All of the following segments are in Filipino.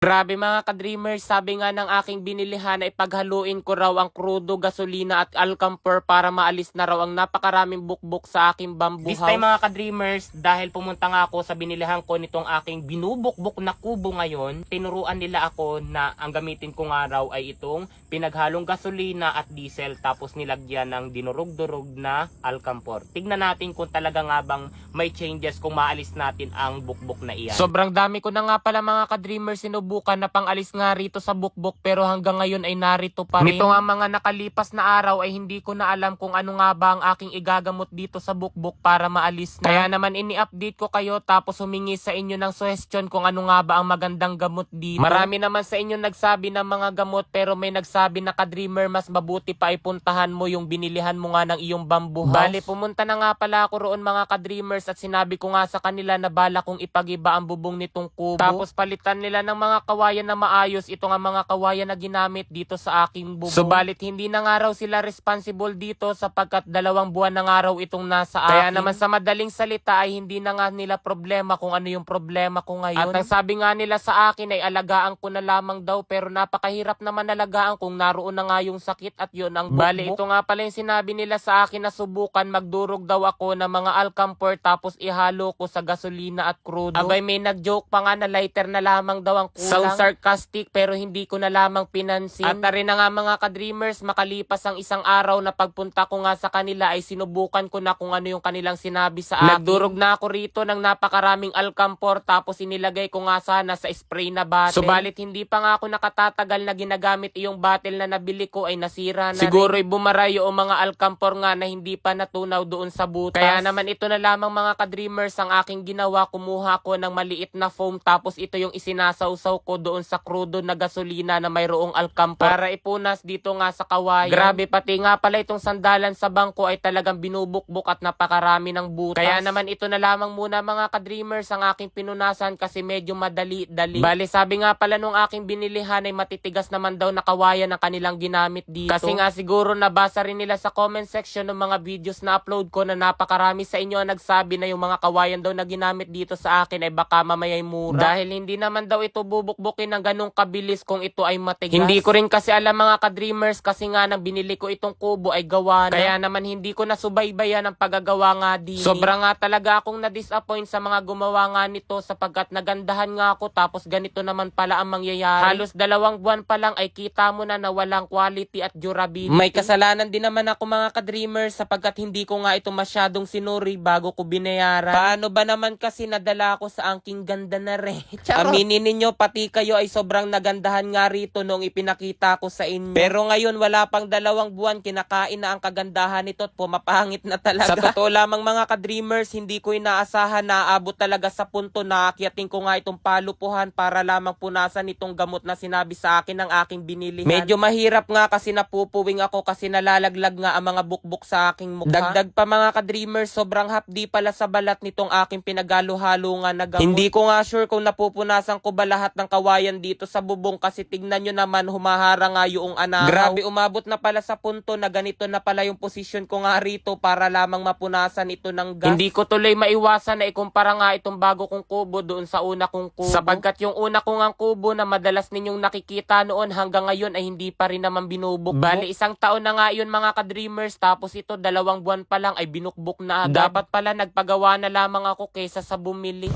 Grabe mga ka-dreamers, sabi nga ng aking binilihan ay paghaluin ko raw ang krudo, gasolina at alcamper para maalis na raw ang napakaraming bukbok sa aking bamboo house. This time mga ka-dreamers, dahil pumunta nga ako sa binilihan ko nitong aking binubukbok na kubo ngayon, tinuruan nila ako na ang gamitin ko nga raw ay itong pinaghalong gasolina at diesel tapos nilagyan ng dinurog-durog na alcamper. Tignan natin kung talaga nga bang may changes kung maalis natin ang bukbok na iyan. Sobrang dami ko na nga pala mga ka-dreamers sinubukan na pangalis nga rito sa bukbok pero hanggang ngayon ay narito pa rin. Nito nga mga nakalipas na araw ay hindi ko na alam kung ano nga ba ang aking igagamot dito sa bukbok para maalis na. Kaya naman ini-update ko kayo tapos humingi sa inyo ng suggestion kung ano nga ba ang magandang gamot dito. Marami naman sa inyo nagsabi ng mga gamot pero may nagsabi na ka-dreamer mas mabuti pa ipuntahan mo yung binilihan mo nga ng iyong bamboo house. Bale pumunta na nga pala ako roon mga ka-dreamers at sinabi ko nga sa kanila na bala kong ipagiba ang bubong nitong kubo. Tapos palitan nila ng mga kawayan na maayos. Ito nga mga kawayan na ginamit dito sa aking bubong. Subalit hindi na nga raw sila responsible dito sapagkat 2 buwan na nga raw itong nasa akin. Kaya naman sa madaling salita ay hindi na nga nila problema kung ano yung problema ko ngayon. At ang sabi nga nila sa akin ay alagaan ko na lamang daw pero napakahirap naman alagaan kung naroon na nga yung sakit at yun ang bukbok. Bale ito nga pala yung sinabi nila sa akin na subukan magdurog daw ako ng mga alcamper tapos ihalo ko sa gasolina at crudo. Abay may nag-joke pa nga na lighter na lamang daw ang kulang. Sound sarcastic pero hindi ko na lamang pinansin. At rin na nga mga ka-dreamers, makalipas ang isang araw na pagpunta ko nga sa kanila ay sinubukan ko na kung ano yung kanilang sinabi sa akin. Nagdurog na ako rito ng napakaraming alcamper tapos inilagay ko nga sana sa spray na bottle. Subalit hindi pa nga ako nakatatagal na ginagamit yung bottle na nabili ko ay nasira na siguro rin. Ay bumara yung mga alcamper nga na hindi pa natunaw doon sa butas. Kaya naman ito na lamang mga ka-dreamers ang aking ginawa. Kumuha ko ng maliit na foam tapos ito yung isinasawsaw ko doon sa crudo na gasolina na mayroong alcamper para ipunas dito nga sa kawayan. Grabe pati nga pala itong sandalan sa bangko ay talagang binubukbok at napakarami ng butas. Kaya naman ito na lamang muna mga ka-dreamers ang aking pinunasan kasi medyo madali-dali. Bale sabi nga pala nung aking binilihan ay matitigas naman daw na kawayan ang kanilang ginamit dito. Kasi nga siguro nabasa rin nila sa comment section ng mga videos na upload ko na napakarami sa inyo ang nagsabi na yung mga kawayan daw na ginamit dito sa akin ay baka mamaya'y mura. Dahil hindi naman daw ito bubukbukin ng ganong kabilis kung ito ay matigas. Hindi ko rin kasi alam mga ka-dreamers kasi nga nang binili ko itong kubo ay gawa na. Kaya naman hindi ko na subaybayan ang paggagawa nga din. Sobra nga talaga akong na-disappoint sa mga gumawa nga nito sapagkat nagandahan nga ako tapos ganito naman pala ang mangyayari. Halos 2 buwan pa lang ay kita mo na walang quality at durability. May kasalanan din naman ako mga ka-dreamers sapagkat hindi ko nga ito masyadong sinuri bago ko binayaran. Paano ba naman kasi nadala ako sa angking ganda na rin? Aminin ninyo pati kayo ay sobrang nagandahan nga rito nung ipinakita ko sa inyo. Pero ngayon wala pang 2 buwan kinakain na ang kagandahan nito at pumapangit na talaga. Sa totoo lamang mga ka-dreamers, hindi ko inaasahan na aabot talaga sa punto na akyatin ko nga itong palupuhan para lamang punasan itong gamot na sinabi sa akin ng aking binilihan. Medyo mahirap nga kasi napupuwing ako kasi nalalaglag nga ang mga bukbok sa aking mukha. Dagdag pa mga ka-dreamers, sobrang hapdi pala sa balat nitong aking pinagalo-halo nga na gamot. Hindi ko nga sure kung napupunasan ko ba lahat ng kawayan dito sa bubong kasi tignan nyo naman humahara nga yung anakaw. Grabe umabot na pala sa punto na ganito na pala yung posisyon ko nga rito para lamang mapunasan ito ng gas. Hindi ko tuloy maiwasan na ikumpara nga itong bago kong kubo doon sa una kong kubo. Sapagkat yung una kong ang kubo na madalas ninyong nakikita noon hanggang ngayon ay hindi pa rin naman binubukbok. Bali 1 taon na nga yun mga ka-dreamers tapos ito 2 buwan pa lang ay binukbok na agad. Dapat pala nagpagawa na lamang ako kaysa sa bumili.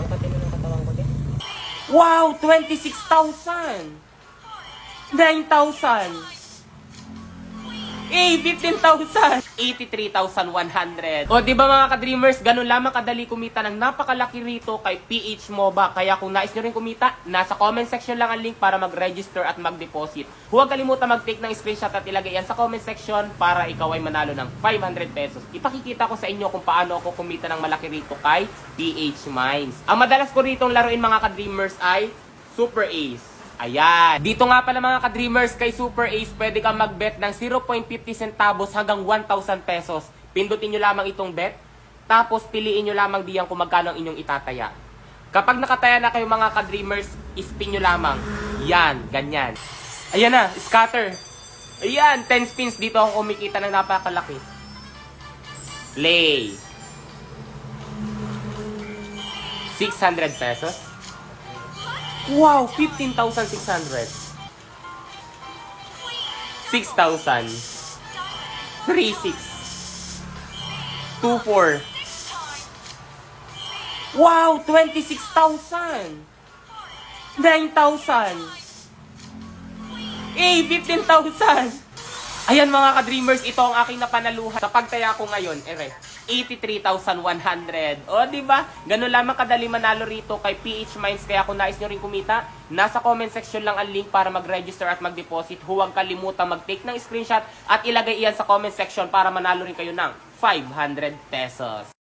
Wow! 26,000! 9,000! 15,000! 83,100. O diba mga ka-dreamers, ganun lamang kadali kumita ng napakalaki rito kay PH MOBA. Kaya kung nais nyo rin kumita, nasa comment section lang ang link para mag-register at mag-deposit. Huwag kalimutan mag-take ng screenshot at ilagay yan sa comment section para ikaw ay manalo ng 500 pesos. Ipakikita ko sa inyo kung paano ako kumita ng malaki rito kay PH Mines. Ang madalas ko rito laruin mga ka-dreamers ay Super Ace. Ayan. Dito nga pala mga ka-dreamers kay Super Ace, pwede kang mag-bet ng 0.50 centavos hanggang 1,000 pesos. Pindutin nyo lamang itong bet, tapos piliin nyo lamang diyan kung magkano ang inyong itataya. Kapag nakataya na kayo mga ka-dreamers, spin nyo lamang. Yan, ganyan. Ayan na, scatter. Ayan, 10 spins dito ako kumikita ng napakalaki. Play. 600 pesos. Wow, 15,600. 6,000. 3,6. 2,4. Wow, 26,000. 9,000. 15,000. Ayan mga ka-dreamers, ito ang aking napanaluhan sa pagtaya ko ngayon. 83,100. O, diba? Ganun lamang kadali manalo rito kay PH Mines. Kaya kung nais nyo rin kumita, nasa comment section lang ang link para mag-register at mag-deposit. Huwag kalimutan mag-take ng screenshot at ilagay iyan sa comment section para manalo rin kayo ng 500 pesos.